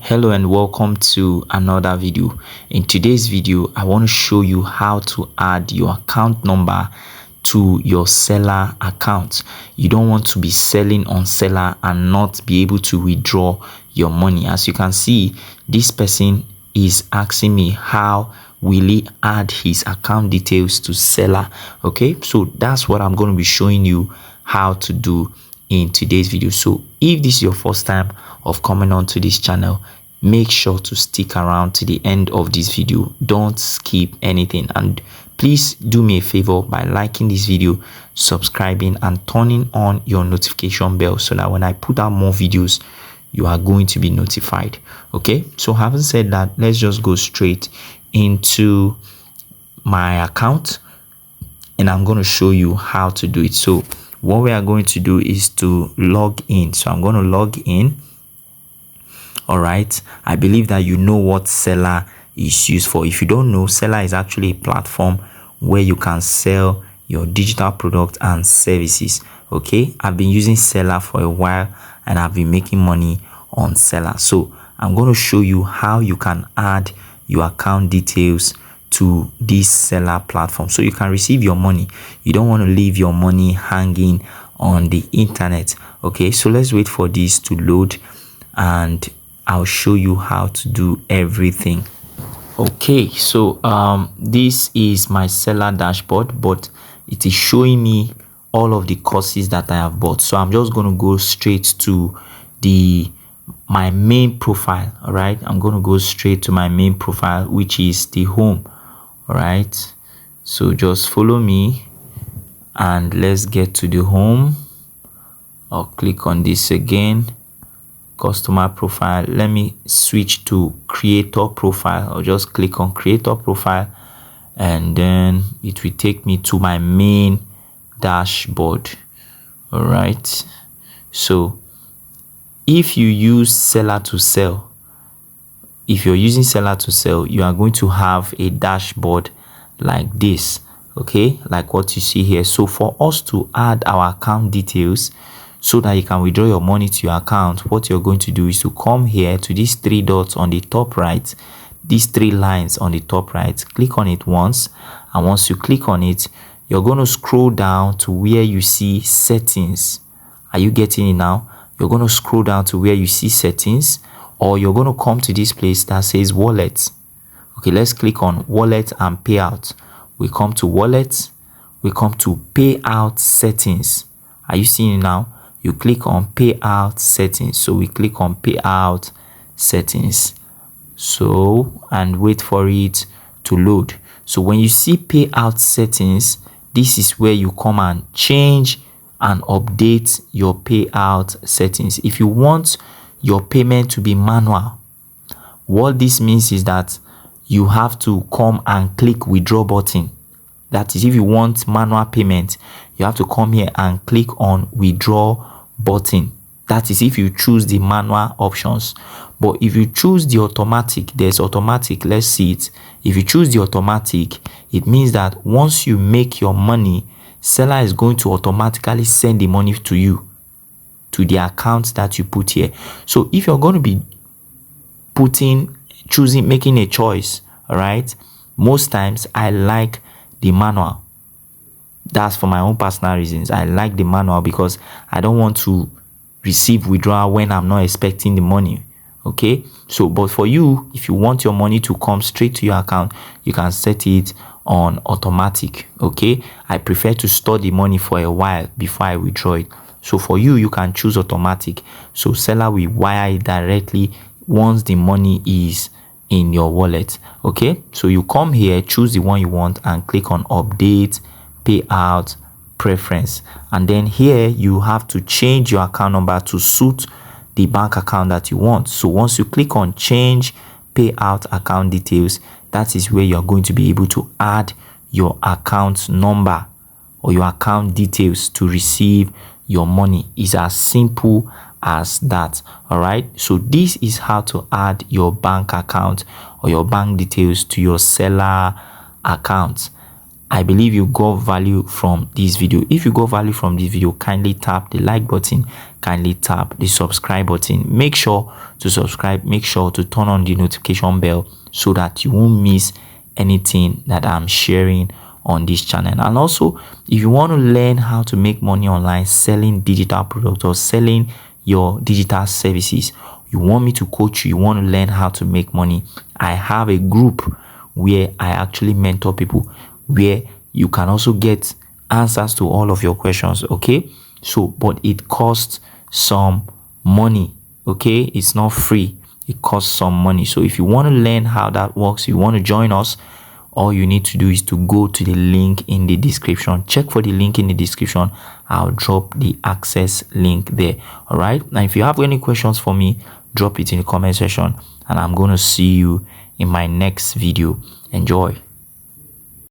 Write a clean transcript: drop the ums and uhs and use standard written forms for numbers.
Hello and welcome to another video. In today's video, I want to show you how to add your account number to your seller account. You don't want to be selling on seller and not be able to withdraw your money. As you can see, this person is asking me how will he add his account details to seller. Okay, so that's what I'm going to be showing you how to do in today's video. So if this is your first time of coming on to this channel, make sure to stick around to the end of this video. Don't skip anything, and please do me a favor by liking this video, subscribing, and turning on your notification bell so that when I put out more videos, you are going to be notified. Okay, so having said that, let's just go straight into my account and I'm going to show you how to do it. So what we are going to do is to log in. So I'm going to log in. All right, I believe that you know what Selar is used for. If you don't know, Selar is actually a platform where you can sell your digital products and services. Okay, I've been using Selar for a while and I've been making money on Selar. So I'm going to show you how you can add your account details to this Selar platform so you can receive your money. You don't want to leave your money hanging on the internet. Okay, so let's wait for this to load and I'll show you how to do everything. Okay, so this is my Selar dashboard, but it is showing me all of the courses that I have bought. So I'm just going to go straight to my main profile. All right, I'm going to go straight to my main profile, which is the home. All right, so just follow me and let's get to the home. I'll click on this again, customer profile. Let me switch to creator profile. I'll just click on creator profile and then it will take me to my main dashboard. All right, so if you use Selar to sell, if you're using Selar to sell, you are going to have a dashboard like this. Okay, like what you see here. So for us to add our account details so that you can withdraw your money to your account, what you're going to do is to come here to these three dots on the top right, these three lines on the top right, click on it once, and once you click on it, you're going to scroll down to where you see settings. Are you getting it now? You're going to scroll down to where you see settings, or you're going to come to this place that says wallet. Okay, let's click on wallet and payout. We come to wallet, we come to payout settings. Are you seeing it now? You click on payout settings. So we click on payout settings. So, and wait for it to load. So when you see payout settings, this is where you come and change and update your payout settings. If you want your payment to be manual, what this means is that you have to come and click withdraw button. That is, if you want manual payment, you have to come here and click on withdraw button. That is if you choose the manual options. But if you choose the automatic, there's automatic. Let's see it. If you choose the automatic, it means that once you make your money, Selar is going to automatically send the money to you, to the account that you put here. So if you're going to be making a choice, all right, most times I like the manual. That's for my own personal reasons. I like the manual because I don't want to receive withdrawal when I'm not expecting the money. Okay, so but for you, if you want your money to come straight to your account, you can set it on automatic. Okay, I prefer to store the money for a while before I withdraw it. So for you, you can choose automatic. So Selar will wire it directly once the money is in your wallet. Okay, so you come here, choose the one you want and click on update payout preference, and then here you have to change your account number to suit the bank account that you want. So once you click on change payout account details, that is where you're going to be able to add your account number or your account details to receive your money. It's as simple as that. All right, so this is how to add your bank account or your bank details to your Selar account. I believe you got value from this video. If you got value from this video, kindly tap the like button, kindly tap the subscribe button. Make sure to subscribe, make sure to turn on the notification bell so that you won't miss anything that I'm sharing on this channel. And also, if you want to learn how to make money online selling digital products or selling your digital services, you want me to coach you, you want to learn how to make money, I have a group where I actually mentor people, where you can also get answers to all of your questions. Okay, so but it costs some money. Okay, it's not free, it costs some money. So if you want to learn how that works, you want to join us, all you need to do is to go to the link in the description. Check for the link in the description. I'll drop the access link there. All right, now if you have any questions for me, drop it in the comment section, and I'm going to see you in my next video. Enjoy.